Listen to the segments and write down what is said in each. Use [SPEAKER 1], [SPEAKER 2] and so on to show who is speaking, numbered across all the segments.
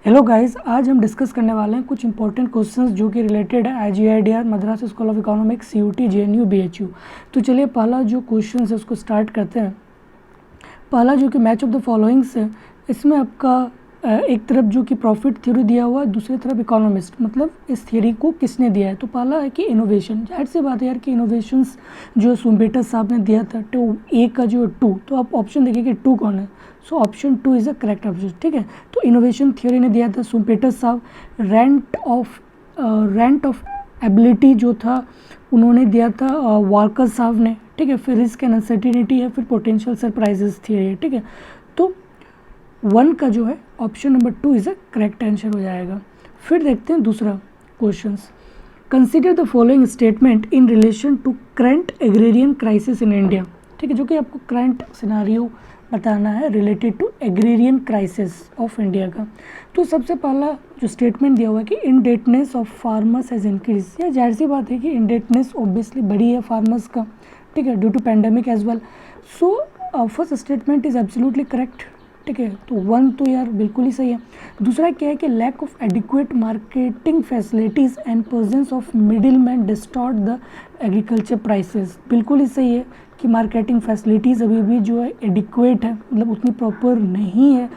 [SPEAKER 1] Hello guys, आज हम discuss करने वाले हैं कुछ इंपॉर्टेंट क्वेश्चंस जो कि रिलेटेड है IGIDR, Madras school of economics, CUT, JNU, BHU। तो चलिए पहला जो क्वेश्चन है उसको स्टार्ट करते हैं। पहला जो कि मैच ऑफ द फॉलोइंग्स है, इसमें आपका एक तरफ जो कि प्रॉफिट थ्योरी दिया हुआ है, दूसरी तरफ इकोनॉमिस्ट, मतलब इस थ्योरी को किसने दिया है। तो पहला है कि इनोवेशन। जाहिर सी बात है यार कि इनोवेशंस जो सुम्बेटर साहब ने दिया था, टू ए का जो 2, तो आप ऑप्शन देखिए कि 2 कौन है। So option 2 is a correct option. ठीक है, तो इनोवेशन थ्योरी ने दिया था सुम्बेटर साहब। रेंट ऑफ एबिलिटी जो था उन्होंने दिया था वार्कर साहब ने। ठीक है, फिर रिस्क एंड अनसर्टिनिटी है, फिर पोटेंशियल सरप्राइजेस थ्योरी है। ठीक है, तो 1 का जो है option number 2 is a correct answer हो जाएगा। फिर देखते हैं दूसरा question. Consider the following statement in relation to current agrarian crisis in India. ठीक है, जो कि आपको करंट सिनारियो बताना है related to agrarian crisis of India का। तो सबसे पहला जो स्टेटमेंट दिया हुआ है कि indebtedness of farmers has increase. या जाहिर सी बात है कि इंडेटनेस ऑब्वियसली बढ़ी है फार्मर्स का। ठीक है, due to pandemic as well. So first statement is absolutely correct. ठीक है, तो 1 तो यार बिल्कुल ही सही है। दूसरा क्या है कि lack of adequate marketing facilities and presence of middle man distort the agriculture prices. बिल्कुल ही सही है कि मार्केटिंग फैसिलिटीज़ अभी भी जो है एडिक्वेट है, मतलब उतनी प्रॉपर नहीं है,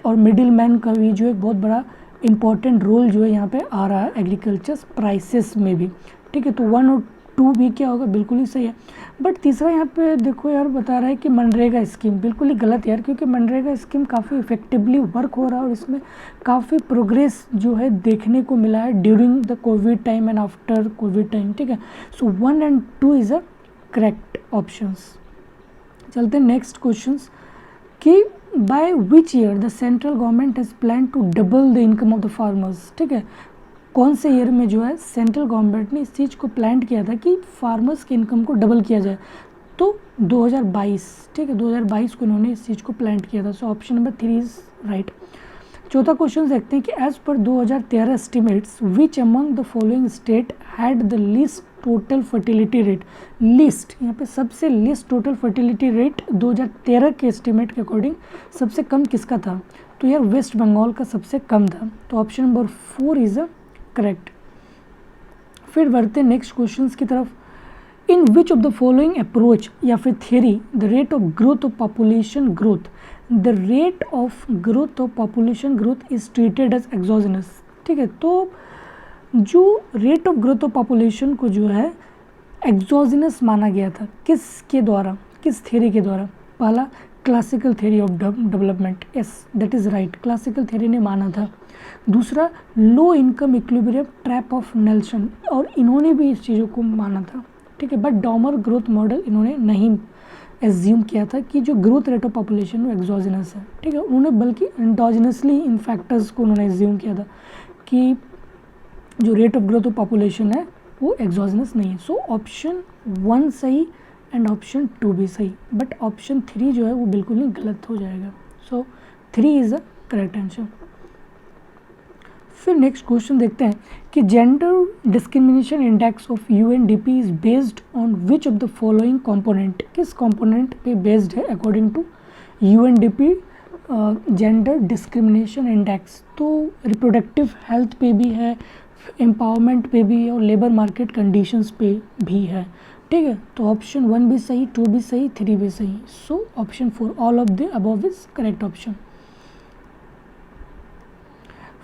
[SPEAKER 1] और मिडिल मैन का भी जो एक बहुत बड़ा इंपॉर्टेंट रोल जो है यहाँ पे आ रहा है एग्रीकल्चर प्राइसेस में भी। ठीक है, तो 1 और 2 भी क्या होगा, बिल्कुल ही सही है। बट तीसरा यहाँ पे देखो यार बता रहा है कि मनरेगा स्कीम, बिल्कुल ही गलत यार, क्योंकि मनरेगा स्कीम काफ़ी इफेक्टिवली वर्क हो रहा है और इसमें काफ़ी प्रोग्रेस जो है देखने को मिला है during the COVID time and after COVID time. ठीक है, so 1 and 2 is a correct options. चलते हैं नेक्स्ट क्वेश्चंस कि by which year the central government has plan to double the income of the farmers. ठीक है, कौन से year में जो है सेंट्रल गवर्नमेंट ने इस चीज़ को प्लान किया था कि फार्मर्स की इनकम को डबल किया जाए। तो 2022। ठीक है, 2022 को इन्होंने इस चीज़ को प्लान किया था। So option number 3 is right. चौथा क्वेश्चन देखते हैं कि as per 2013 estimates which among the following state had the least total fertility rate. Least यहाँ पे सबसे लीस्ट टोटल फर्टिलिटी रेट 2013 के एस्टिमेट के अकॉर्डिंग सबसे कम किसका था। तो यार वेस्ट बंगाल का सबसे कम था। तो option number 4 is a correct. फिर बढ़ते नेक्स्ट क्वेश्चंस की तरफ। In which of the following approach या फिर theory the rate of growth of population growth, the rate of growth of population growth is treated as exogenous. ठीक है, तो जो rate of growth of population को जो है एक्सोजेनस माना गया था, किसके द्वारा, किस थियरी के द्वारा। पहला classical theory of development, yes that is right, classical theory ने माना था। दूसरा low income equilibrium trap of Nelson, और इन्होंने भी इस चीज़ों को माना था। ठीक है, बट डॉमर ग्रोथ मॉडल इन्होंने नहीं एज्यूम किया था कि जो ग्रोथ रेट ऑफ पॉपुलेशन वो एक्सोजेनस है। ठीक है, उन्होंने बल्कि एंडोजेनसली इन फैक्टर्स को उन्होंने एज्यूम किया था कि जो rate of growth of population है वो एक्सोजेनस नहीं है। सो ऑप्शन 1 सही एंड ऑप्शन 2 भी सही, बट ऑप्शन 3 जो है वो बिल्कुल ही गलत हो जाएगा। So 3 is a correct answer. फिर नेक्स्ट क्वेश्चन देखते हैं कि gender discrimination index of UNDP is based on which of the following component. किस कंपोनेंट पे बेस्ड है according to UNDP gender discrimination index. तो रिप्रोडक्टिव हेल्थ पे भी है, एम्पावरमेंट पे भी है, और लेबर मार्केट कंडीशंस पे भी है। ठीक है, तो ऑप्शन 1 भी सही, 2 भी सही, 3 भी सही। So option 4 all of the above is correct option.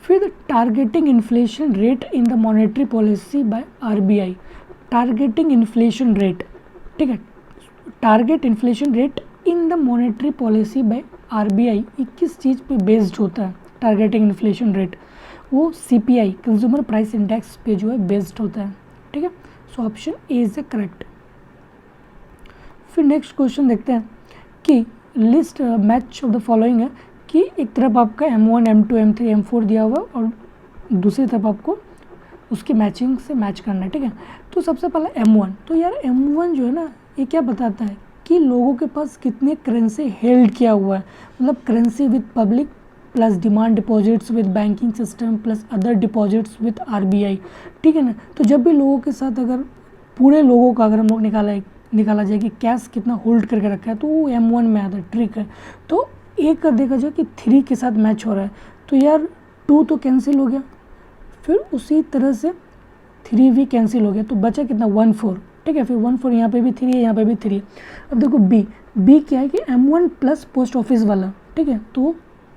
[SPEAKER 1] फिर targeting inflation rate in the monetary policy by RBI। Targeting inflation rate, ठीक है, target inflation rate in the monetary policy by RBI किस चीज़ पे बेस्ड होता है। Targeting inflation rate वो CPI consumer price index पे जो है बेस्ड होता है। ठीक है, so option A is the correct. फिर नेक्स्ट क्वेश्चन देखते हैं कि list match of the following है कि एक तरफ आपका M1, M2, M3, M4 दिया हुआ और दूसरी तरफ आपको उसकी मैचिंग से मैच करना है। ठीक है, तो सबसे पहला M1, तो यार M1 जो है ना ये क्या बताता है कि लोगों के पास कितने करेंसी हेल्ड किया हुआ है, मतलब currency with public plus demand deposits with banking system plus other deposits with RBI। ठीक है ना, तो जब भी लोगों के साथ अगर पूरे लोगों का अगर हम लोग निकाला जाए कि कैश कितना होल्ड करके रखा है तो वो M1 में आता है। ट्रिक है, तो एक कर देखा जाए कि 3 के साथ मैच हो रहा है। तो यार 2 तो कैंसिल हो गया, फिर उसी तरह से 3 भी कैंसिल हो गया, तो बचा कितना 1 4, ठीक है। फिर 1 4 यहाँ पे भी 3 है, यहाँ पे भी 3 है। अब देखो बी क्या है कि M1 प्लस पोस्ट ऑफिस वाला, ठीक है, तो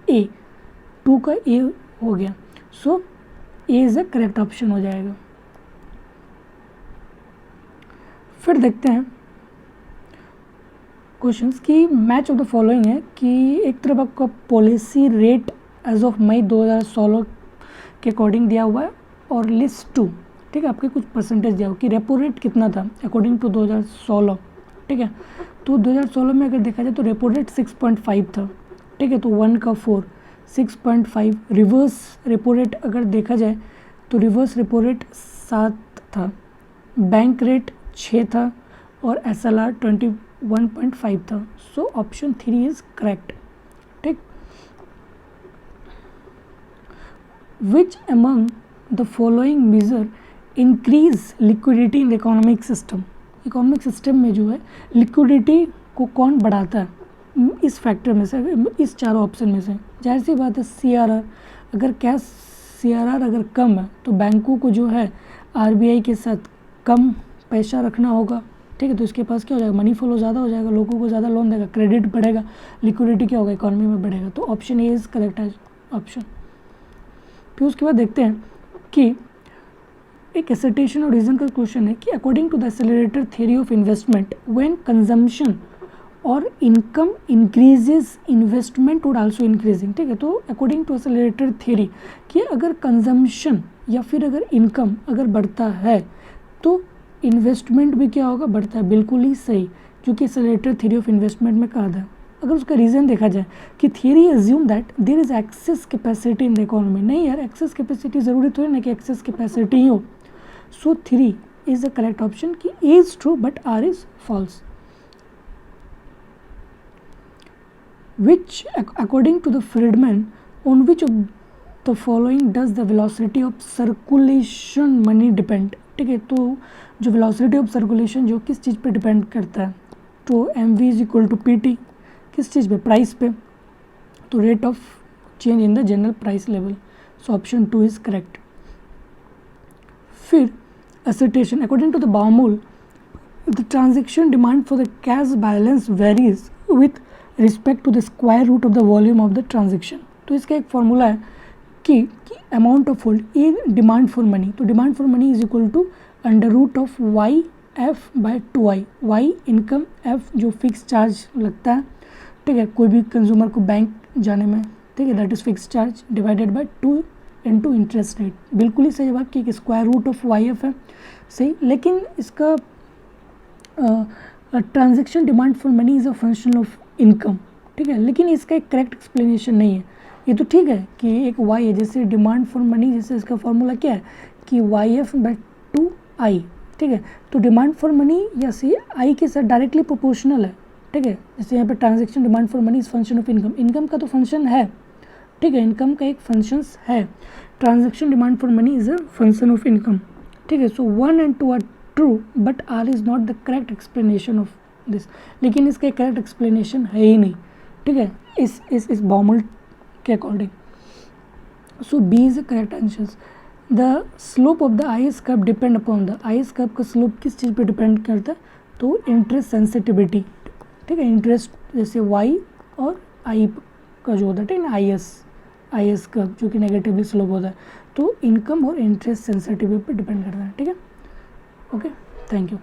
[SPEAKER 1] ए 2 का ए हो गया, so A is a correct option हो जाएगा। फिर देखते हैं क्वेश्चंस की मैच ऑफ द फॉलोइंग है कि एक तरफ आपका policy rate as of May 2016 के अकॉर्डिंग दिया हुआ है और लिस्ट 2, ठीक है, आपके कुछ परसेंटेज दिया हुआ कि रेपो रेट कितना था अकॉर्डिंग टू 2016, ठीक है। तो 2016 में अगर देखा जाए तो रेपो रेट 6.5 था, ठीक है, तो 1 का 4 6.5। रिवर्स रेपो रेट अगर देखा जाए तो रिवर्स रेपो रेट 7 था, बैंक रेट 6 था और SLR 21.5 था। सो ऑप्शन 3 इज करेक्ट, ठीक। Which among the following major increase liquidity in the economic system. Economic system में जो है लिक्विडिटी को कौन बढ़ाता है इस फैक्टर में से, इस चारों ऑप्शन में से। जाहिर सी बात है CRR, अगर कैश CRR अगर कम है तो बैंकों को जो है RBI के साथ कम पैसा रखना होगा, ठीक है, तो इसके पास क्या हो जाएगा, मनी फ्लो ज़्यादा हो जाएगा, लोगों को ज़्यादा लोन देगा, क्रेडिट बढ़ेगा, लिक्विडिटी क्या होगा इकोनॉमी में बढ़ेगा, तो ऑप्शन ए इज़ करेक्ट है ऑप्शन। फिर उसके बाद देखते हैं कि एक एसेटेशन और रीजन का क्वेश्चन है कि according to the accelerator theory of investment when consumption और income increases investment would also increasing, ठीक है। तो अकॉर्डिंग टू एक्सेलरेटर थ्योरी कि अगर कंजम्पशन या फिर अगर इनकम अगर बढ़ता है तो इन्वेस्टमेंट भी क्या होगा, बढ़ता है, बिल्कुल ही सही, क्योंकि एक्सेलरेटर थ्योरी ऑफ इन्वेस्टमेंट में कहा था। अगर उसका रीज़न देखा जाए कि theory assume that there is excess capacity in the economy, नहीं यार, एक्सेस कैपेसिटी ज़रूरी थोड़ी ना कि एक्सेस कैपेसिटी ही हो। So 3 is the correct option कि A is true but R is false. Which according to the Friedman on which of the following does the velocity of circulation money depend, ठीक है। तो जो velocity of circulation जो किस चीज़ पे depend करता है, तो MV is equal to PT, किस चीज़ पे, प्राइस पे, तो rate of change in the general price level. So option 2 is correct. फिर assertion according to the Baumol the transaction demand for the cash balance varies with respect to the square root of the volume of the transaction. तो इसका एक formula है कि amount of hold a demand for money, तो demand for money is equal to under root of YF/2I, Y income, F जो fix charge लगता है, ठीक है, कोई भी कंज्यूमर को बैंक जाने में, ठीक है, that is fix charge divided by 2 into interest rate. बिल्कुल ही सही जवाब कि स्क्वायर रूट ऑफ YF है, सही। लेकिन इसका transaction demand for money is a function of income, ठीक है, लेकिन इसका एक करेक्ट एक्सप्लेनेशन नहीं है। ये तो ठीक है कि एक Y है, जैसे डिमांड फॉर मनी, जैसे इसका फॉर्मूला क्या है कि YF/2I, ठीक है, तो डिमांड फॉर मनी या सी आई के साथ डायरेक्टली प्रोपोर्शनल है, ठीक है। जैसे यहाँ पे transaction demand for money is function of income, income का तो फंक्शन है, ठीक है, इनकम का एक फंक्शन है, transaction demand for money is a function of income, ठीक है। So 1 and 2 are true but R is not the correct explanation of this, लेकिन इसका एक करेक्ट एक्सप्लेनेशन है ही नहीं, ठीक है, इस बाउमूल के according. So B is the correct answer. The slope of the IS curve depend upon the, IS curve का स्लोप किस चीज़ पे डिपेंड करता है, तो इंटरेस्ट सेंसिटिविटी, ठीक है, इंटरेस्ट जैसे वाई और आई का जो होता है, ठीक है ना, आईएस कर्व जो कि नेगेटिवली स्लोप होता है, तो इनकम और इंटरेस्ट सेंसिटिविटी पे डिपेंड करता है, ठीक है। Okay, thank you.